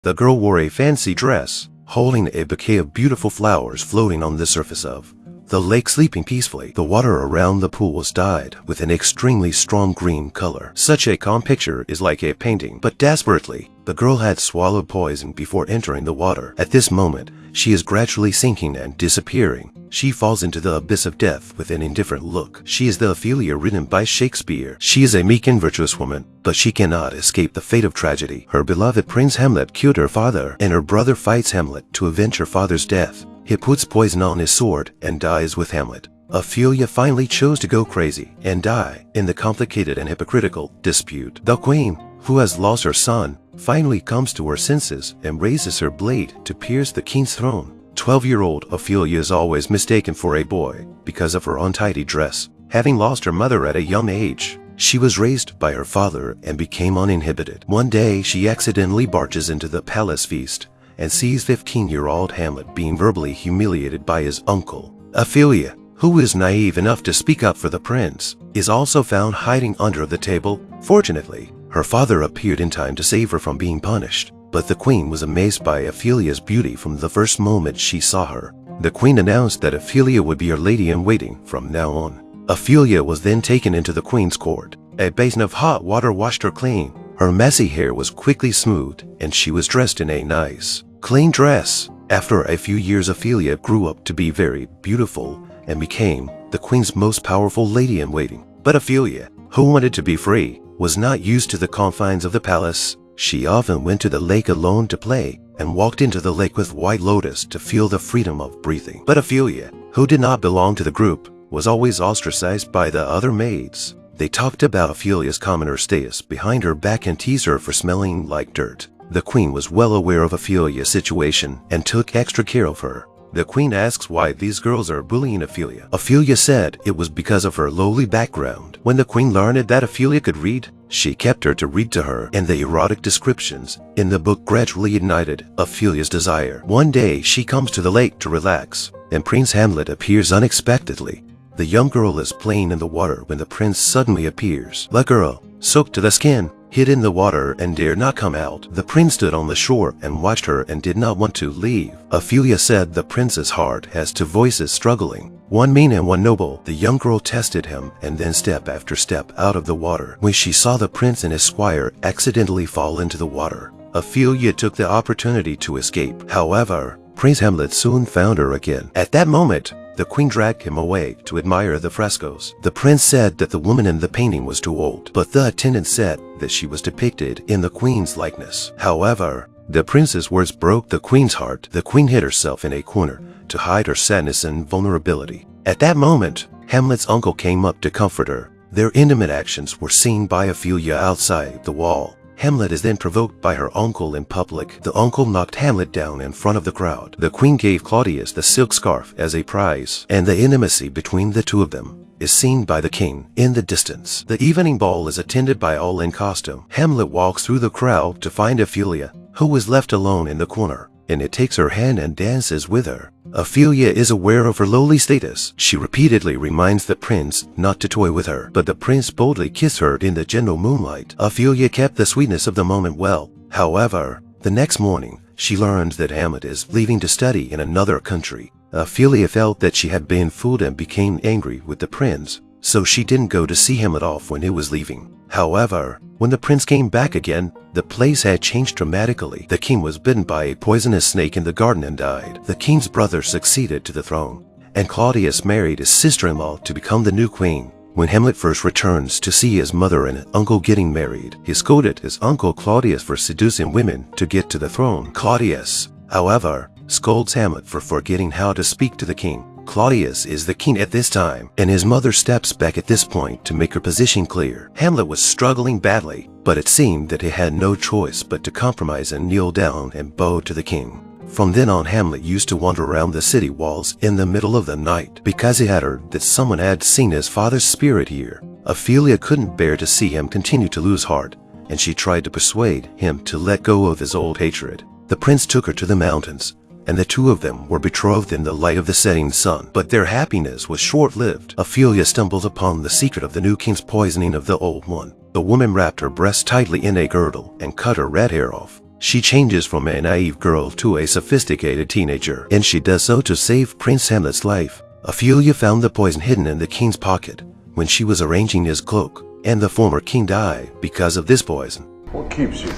The girl wore a fancy dress, holding a bouquet of beautiful flowers floating on the surface of the lake, sleeping peacefully. The water around the pool was dyed with an extremely strong green color. Such a calm picture is like a painting. But desperately, the girl had swallowed poison before entering the water. At this moment, she is gradually sinking and disappearing. She falls into the abyss of death with an indifferent look. She is the Ophelia written by Shakespeare. She is a meek and virtuous woman, but she cannot escape the fate of tragedy. Her beloved Prince Hamlet killed her father, and her brother fights Hamlet to avenge her father's death. He puts poison on his sword and dies with Hamlet. Ophelia finally chose to go crazy and die in the complicated and hypocritical dispute. The queen, who has lost her son, finally comes to her senses and raises her blade to pierce the king's throne. 12-year-old Ophelia is always mistaken for a boy because of her untidy dress. Having lost her mother at a young age, she was raised by her father and became uninhibited. One day, she accidentally barges into the palace feast and sees 15-year-old Hamlet being verbally humiliated by his uncle. Ophelia, who is naive enough to speak up for the prince, is also found hiding under the table. Fortunately, her father appeared in time to save her from being punished, but the queen was amazed by Ophelia's beauty from the first moment she saw her. The queen announced that Ophelia would be her lady-in-waiting from now on. Ophelia was then taken into the queen's court. A basin of hot water washed her clean. Her messy hair was quickly smoothed, and she was dressed in a nice, clean dress. After a few years, Ophelia grew up to be very beautiful and became the queen's most powerful lady-in-waiting. But Ophelia, who wanted to be free, was not used to the confines of the palace. She often went to the lake alone to play and walked into the lake with White Lotus to feel the freedom of breathing. But Ophelia, who did not belong to the group, was always ostracized by the other maids. They talked about Ophelia's commoner status behind her back and teased her for smelling like dirt. The queen was well aware of Ophelia's situation and took extra care of her. The queen asks why these girls are bullying Ophelia. Ophelia said it was because of her lowly background. When the queen learned that Ophelia could read, she kept her to read to her, and the erotic descriptions in the book gradually ignited Ophelia's desire. One day, she comes to the lake to relax, and Prince Hamlet appears unexpectedly. The young girl is playing in the water when the prince suddenly appears. The girl, soaked to the skin, hid in the water and dared not come out. The prince stood on the shore and watched her and did not want to leave. Ophelia said the prince's heart has two voices struggling, one mean and one noble. The young girl tested him and then step after step out of the water. When she saw the prince and his squire accidentally fall into the water, Ophelia took the opportunity to escape. However, Prince Hamlet soon found her again. At that moment, the queen dragged him away to admire the frescoes. The prince said that the woman in the painting was too old, but the attendant said that she was depicted in the queen's likeness. However, the prince's words broke the queen's heart. The queen hid herself in a corner to hide her sadness and vulnerability. At that moment, Hamlet's uncle came up to comfort her. Their intimate actions were seen by Ophelia outside the wall. Hamlet is then provoked by her uncle in public. The uncle knocked Hamlet down in front of the crowd. The queen gave Claudius the silk scarf as a prize, and the intimacy between the two of them is seen by the king in the distance. The evening ball is attended by all in costume. Hamlet walks through the crowd to find Ophelia, who is left alone in the corner, and it takes her hand and dances with her. Ophelia is aware of her lowly status. She repeatedly reminds the prince not to toy with her, but the prince boldly kissed her in the gentle moonlight. Ophelia kept the sweetness of the moment well. However, the next morning, she learned that Hamlet is leaving to study in another country. Ophelia felt that she had been fooled and became angry with the prince, so she didn't go to see Hamlet off when he was leaving. However, when the prince came back again, the place had changed dramatically. The king was bitten by a poisonous snake in the garden and died. The king's brother succeeded to the throne, and Claudius married his sister-in-law to become the new queen. When Hamlet first returns to see his mother and uncle getting married, he scolded his uncle Claudius for seducing women to get to the throne. Claudius, however, scolds Hamlet for forgetting how to speak to the king. Claudius is the king at this time, and his mother steps back at this point to make her position clear. Hamlet was struggling badly, but it seemed that he had no choice but to compromise and kneel down and bow to the king. From then on, Hamlet used to wander around the city walls in the middle of the night because he had heard that someone had seen his father's spirit here. Ophelia couldn't bear to see him continue to lose heart, and she tried to persuade him to let go of his old hatred. The prince took her to the mountains, and the two of them were betrothed in the light of the setting sun. But their happiness was short-lived. Ophelia stumbled upon the secret of the new king's poisoning of the old one. The woman wrapped her breast tightly in a girdle and cut her red hair off. She changes from a naive girl to a sophisticated teenager, and she does so to save Prince Hamlet's life. Ophelia found the poison hidden in the king's pocket when she was arranging his cloak, and the former king died because of this poison. What keeps you?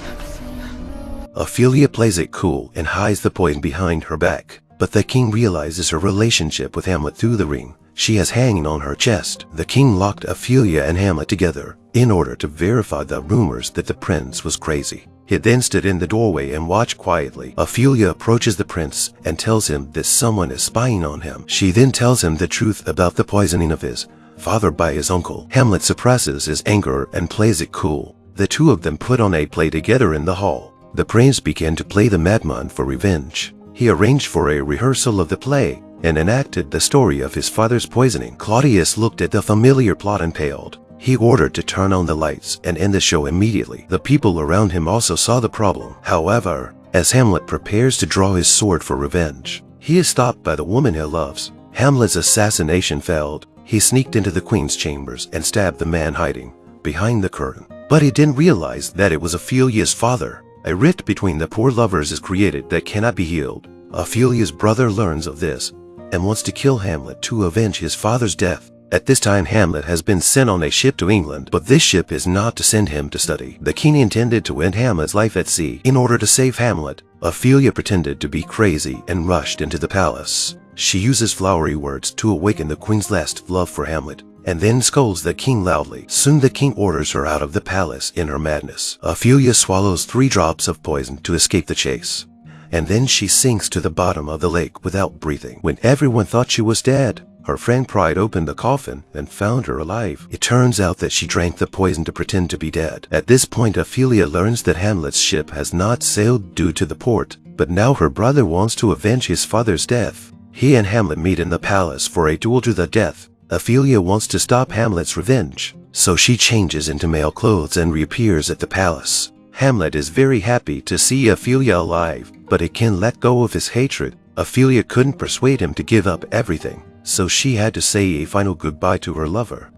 Ophelia plays it cool and hides the poison behind her back, but the king realizes her relationship with Hamlet through the ring she has hanging on her chest. The king locked Ophelia and Hamlet together in order to verify the rumors that the prince was crazy. He then stood in the doorway and watched quietly. Ophelia approaches the prince and tells him that someone is spying on him. She then tells him the truth about the poisoning of his father by his uncle. Hamlet suppresses his anger and plays it cool. The two of them put on a play together in the hall. The prince began to play the madman for revenge. He arranged for a rehearsal of the play and enacted the story of his father's poisoning. Claudius looked at the familiar plot and paled. He ordered to turn on the lights and end the show immediately. The people around him also saw the problem. However, as Hamlet prepares to draw his sword for revenge, he is stopped by the woman he loves. Hamlet's assassination failed. He sneaked into the queen's chambers and stabbed the man hiding behind the curtain. But he didn't realize that it was Ophelia's father. A rift between the poor lovers is created that cannot be healed. Ophelia's brother learns of this and wants to kill Hamlet to avenge his father's death. At this time, Hamlet has been sent on a ship to England, but this ship is not to send him to study. The king intended to end Hamlet's life at sea. In order to save Hamlet, Ophelia pretended to be crazy and rushed into the palace. She uses flowery words to awaken the queen's last love for Hamlet, and then scolds the king loudly. Soon the king orders her out of the palace in her madness. Ophelia swallows 3 drops of poison to escape the chase, and then she sinks to the bottom of the lake without breathing. When everyone thought she was dead, her friend Pride opened the coffin and found her alive. It turns out that she drank the poison to pretend to be dead. At this point, Ophelia learns that Hamlet's ship has not sailed due to the port, but now her brother wants to avenge his father's death. He and Hamlet meet in the palace for a duel to the death. Ophelia wants to stop Hamlet's revenge, so she changes into male clothes and reappears at the palace. Hamlet is very happy to see Ophelia alive, but he can't let go of his hatred. Ophelia couldn't persuade him to give up everything, so she had to say a final goodbye to her lover.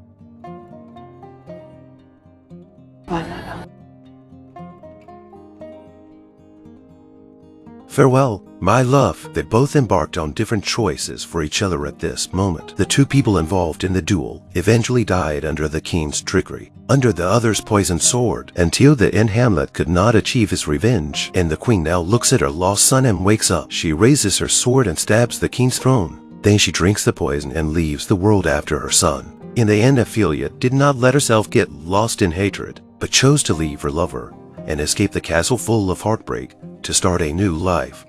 Farewell, my love. They both embarked on different choices for each other at this moment. The two people involved in the duel eventually died under the king's trickery, under the other's poisoned sword. Until the end, Hamlet could not achieve his revenge, and the queen now looks at her lost son and wakes up. She raises her sword and stabs the king's throne. Then she drinks the poison and leaves the world after her son. In the end, Ophelia did not let herself get lost in hatred, but chose to leave her lover and escape the castle full of heartbreak to start a new life.